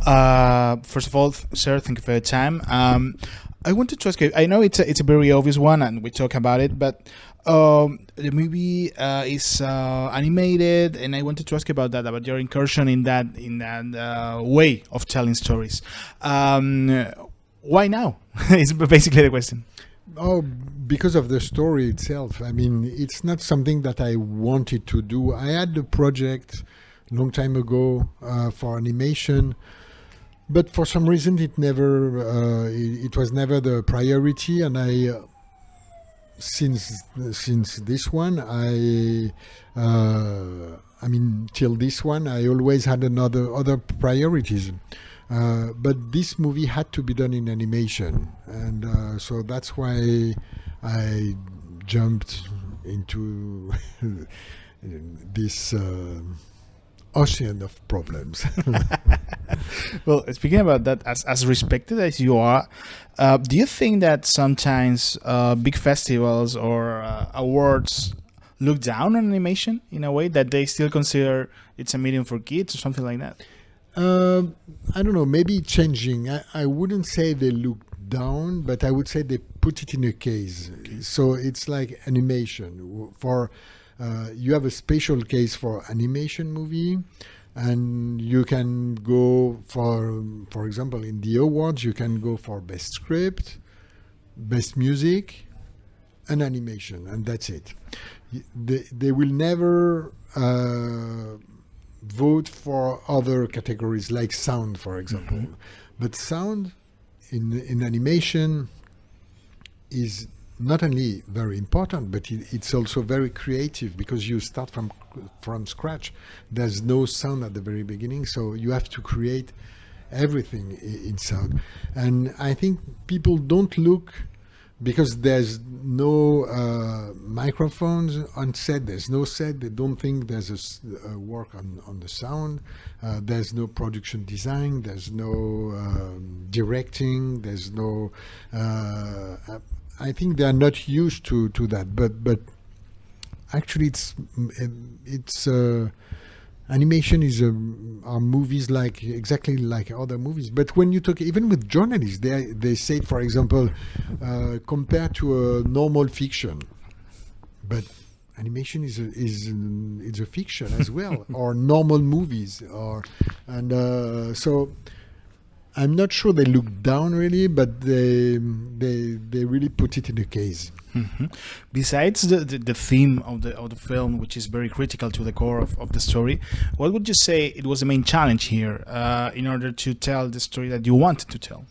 First of all, sir, thank you for your time. I wanted to ask you. I know it's a very obvious one, and we talk about it, but the movie is animated, and I wanted to ask you about that, about your incursion in that way of telling stories. Why now? It's basically the question. Oh, because of the story itself. I mean, it's not something that I wanted to do. I had the project long time ago for animation, but for some reason it was never the priority. And since this one, till this one, I always had other priorities. But this movie had to be done in animation, and so that's why I jumped into this ocean of problems. Well, speaking about that, as respected as you are, do you think that sometimes big festivals or awards look down on animation in a way, that they still consider it's a medium for kids or something like that? I don't know, maybe changing. I wouldn't say they look down, but I would say they put it in a case. Okay. So it's like animation. You have a special case for animation movie, and you can go for example, in the awards, you can go for best script, best music, and animation, and that's it. They will never vote for other categories like sound, for example. Mm-hmm. But sound in animation is not only very important, but it's also very creative, because you start from scratch. There's no sound at the very beginning, so you have to create everything in sound. And I think people don't look, because there's no microphones on set, there's no set, they don't think there's a work on the sound, there's no production design, there's no directing, there's no I think they're not used to that, but actually it's animation are movies exactly like other movies. But when you talk even with journalists, they say, for example, compared to a normal fiction, but animation is a fiction as well, or normal movies, so I'm not sure they look down really, but they really put it in a case. Mm-hmm. Besides the theme of the film, which is very critical to the core of the story, what would you say it was the main challenge here in order to tell the story that you wanted to tell?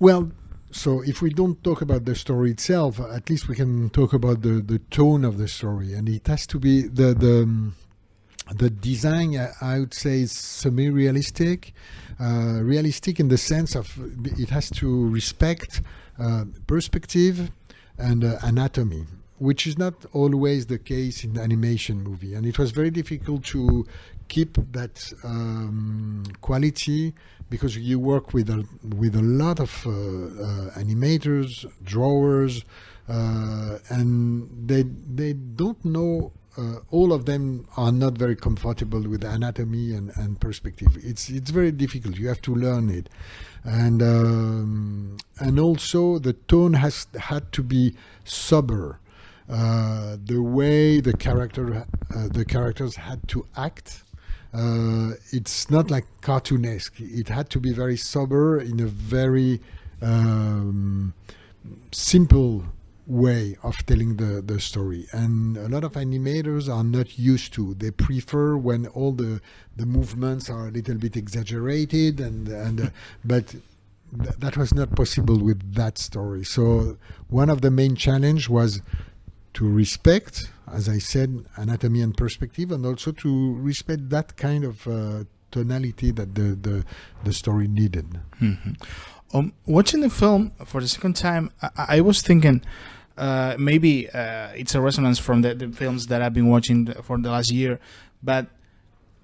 Well, so if we don't talk about the story itself, at least we can talk about the tone of the story, and it has to be the design. I would say is semi-realistic, realistic in the sense of it has to respect perspective and anatomy, which is not always the case in animation movie, and it was very difficult to keep that quality, because you work with a lot of animators, drawers, and they don't know. All of them are not very comfortable with anatomy and perspective. It's very difficult. You have to learn it, and also the tone had to be sober. The way the characters had to act. It's not like cartoonesque. It had to be very sober in a very simple way of telling the story, and a lot of animators are not used to. They prefer when all the movements are a little bit exaggerated, but that was not possible with that story. So one of the main challenge was to respect, as I said, anatomy and perspective, and also to respect that kind of tonality that the story needed. Mm-hmm. Watching the film for the second time, I was thinking maybe it's a resonance from the films that I've been watching for the last year, but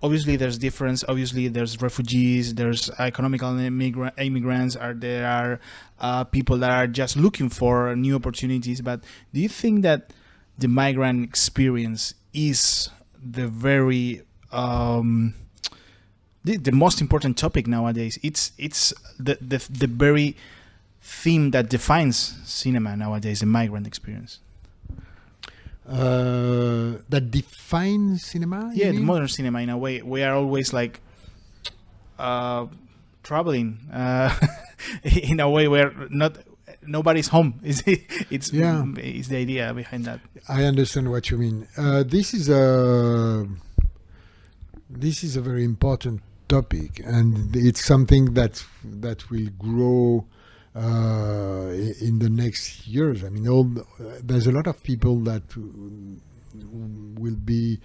obviously there's difference. Obviously there's refugees, there's economical immigrants, there are people that are just looking for new opportunities. But do you think that the migrant experience is the very the most important topic nowadays. It's the very theme that defines cinema nowadays, the migrant experience. That defines cinema? Yeah, the modern cinema, in a way. We are always like traveling in a way where nobody's home. It's the idea behind that. I understand what you mean. This is a very important topic, and it's something that will grow in the next years. I mean, there's a lot of people that will be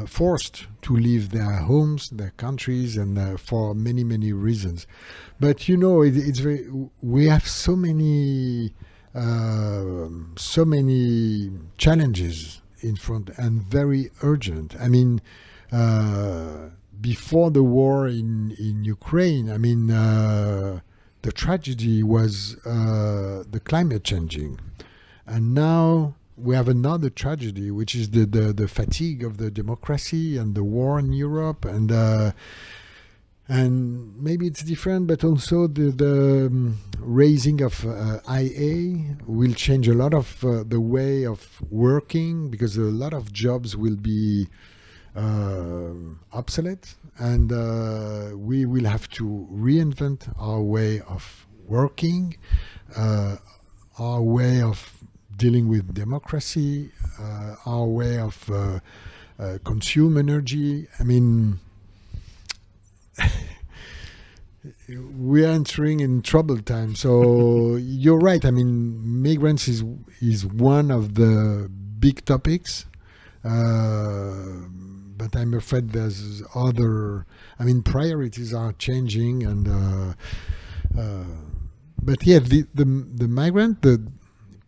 forced to leave their homes, their countries, and for many, many reasons. But it's very. We have so many challenges in front, and very urgent. I mean, before the war in Ukraine, I mean, the tragedy was the climate changing, and now we have another tragedy, which is the fatigue of the democracy and the war in Europe, and maybe it's different, but also the raising of IA will change a lot of the way of working, because a lot of jobs will be obsolete, and we will have to reinvent our way of working, our way of dealing with democracy, our way of consume energy. I mean, we are entering in troubled times. So you're right. I mean, migrants is one of the big topics. But I'm afraid there's other. I mean, priorities are changing, and but yeah, the migrant, the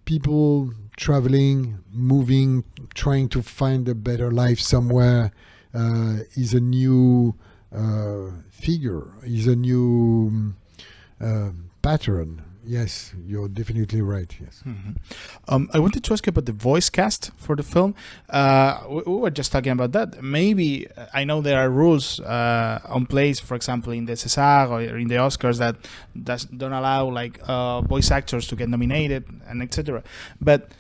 people traveling, moving, trying to find a better life somewhere, is a new figure, is a new pattern. Yes, you're definitely right. Yes. Mm-hmm. I wanted to ask you about the voice cast for the film. We were just talking about that. Maybe I know there are rules on place, for example, in the César or in the Oscars that don't allow like voice actors to get nominated and etc. But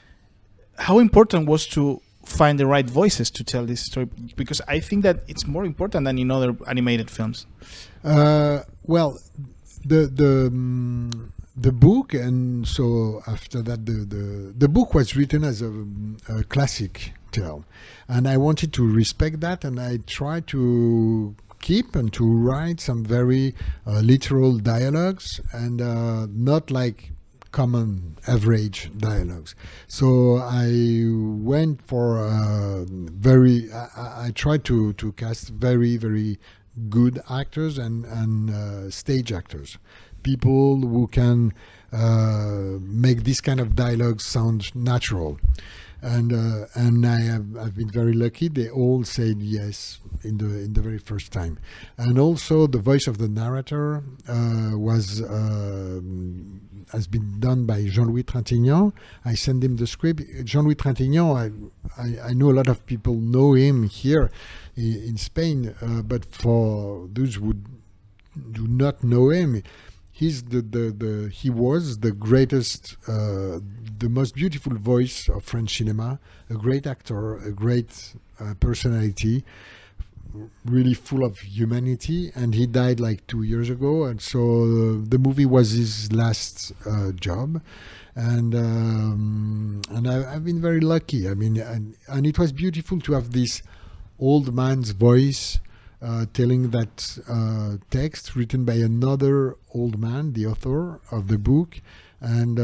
how important was to find the right voices to tell this story? Because I think that it's more important than in other animated films. Well, the book, and so after that, the book was written as a classic tale, and I wanted to respect that, and I tried to keep and to write some very literal dialogues, and not like common average dialogues. So I went for I tried to cast very, very good actors and stage actors, people who can make this kind of dialogue sound natural, and I've been very lucky. They all said yes in the very first time, and also the voice of the narrator has been done by Jean-Louis Trintignant. I sent him the script. Jean-Louis Trintignant, I know a lot of people know him here in Spain, but for those who do not know him, he's he was the greatest, the most beautiful voice of French cinema, a great actor, a great personality, really full of humanity, and he died like 2 years ago, and so the movie was his last job, and I've been very lucky. I mean, and it was beautiful to have this old man's voice telling that text written by another old man, the author of the book, and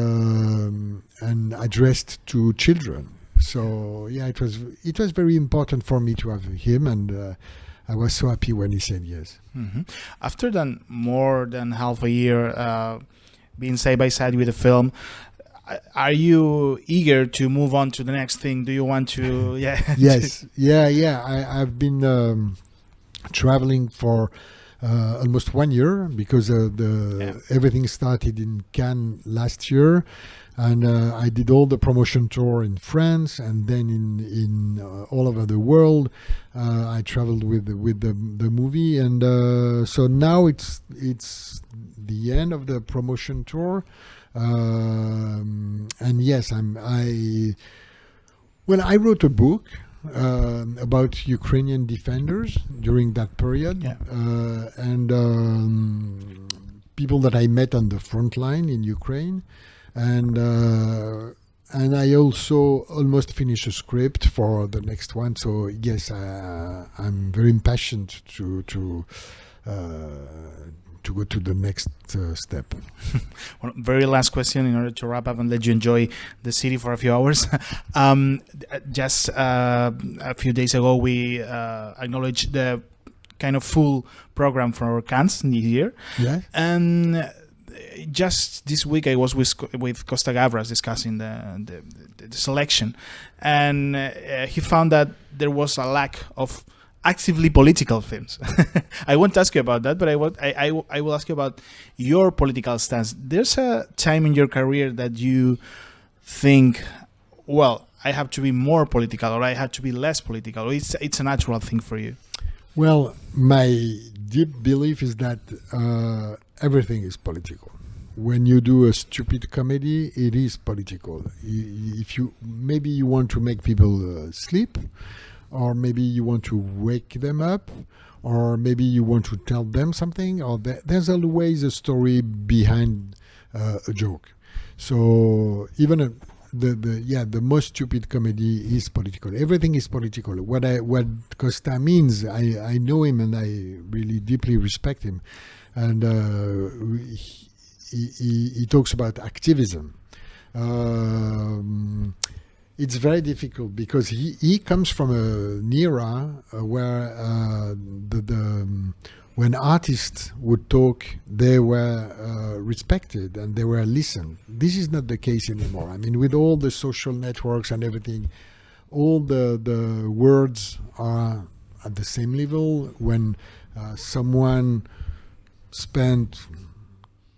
addressed to children. So yeah, it was very important for me to have him, and I was so happy when he said yes. Mm-hmm. After more than half a year being side by side with the film, are you eager to move on to the next thing? Do you want to? Yeah. Yes. Yeah. I've been traveling for almost 1 year, because everything started in Cannes last year, and I did all the promotion tour in France, and then in all over the world. I traveled with the movie, and so now it's the end of the promotion tour, and yes, I wrote a book about Ukrainian defenders during that period, and people that I met on the front line in Ukraine, and I also almost finished a script for the next one. So yes, I'm very impatient to go to the next step. Well, very last question in order to wrap up and let you enjoy the city for a few hours. Just a few days ago, we acknowledged the kind of full program for Cannes this year. Yeah. And just this week, I was with Costa Gavras discussing the selection, and he found that there was a lack of actively political films. I won't ask you about that, but I will ask you about your political stance. There's a time in your career that you think, well, I have to be more political, or I have to be less political, or it's a natural thing for you? Well, my deep belief is that everything is political. When you do a stupid comedy, it is political. If maybe you want to make people sleep, or maybe you want to wake them up, or maybe you want to tell them something, or there's always a story behind a joke. So even the most stupid comedy is political. Everything is political. What Costa means, I know him and I really deeply respect him, and he talks about activism. It's very difficult because he comes from an era where when artists would talk, they were respected and they were listened. This is not the case anymore. I mean, with all the social networks and everything, all the words are at the same level. When someone spent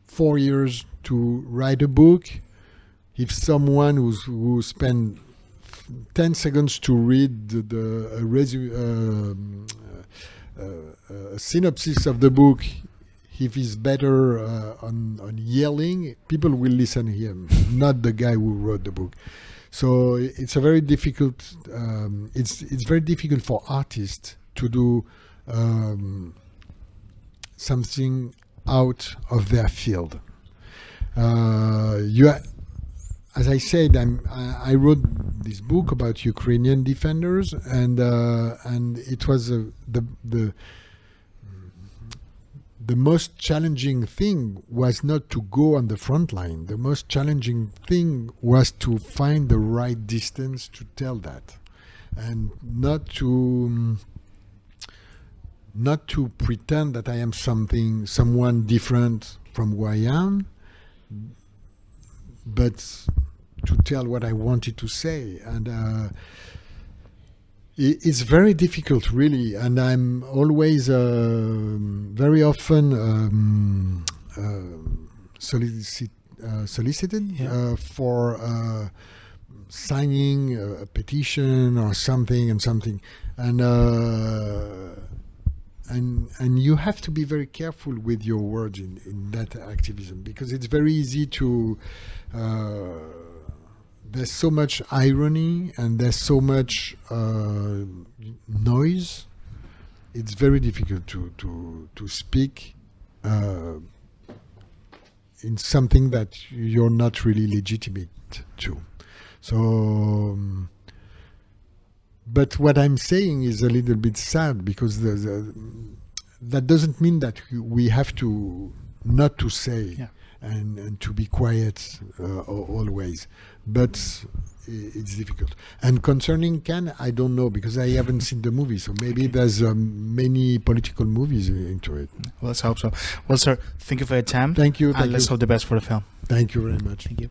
4 years to write a book, if someone who spent 10 seconds to read a synopsis of the book, if he's better on yelling, people will listen to him, not the guy who wrote the book. So it's a very difficult. It's very difficult for artists to do something out of their field. As I said, I wrote this book about Ukrainian defenders, and it was the most challenging thing was not to go on the front line. The most challenging thing was to find the right distance to tell that, and not to pretend that I am someone different from who I am, but to tell what I wanted to say. And it's very difficult, really, and I'm always very often solicited for signing a petition or something, and you have to be very careful with your words in that activism, because it's very easy to there's so much irony and there's so much noise. It's very difficult to speak in something that you're not really legitimate to. So but what I'm saying is a little bit sad, because that doesn't mean that we have to not to say and to be quiet always. But it's difficult. And concerning Cannes, I don't know, because I haven't seen the movie. So maybe there's many political movies into it. Well, let's hope so. Well, sir, thank you for your time. Thank you. And let's hope the best for the film. Thank you very much. Thank you.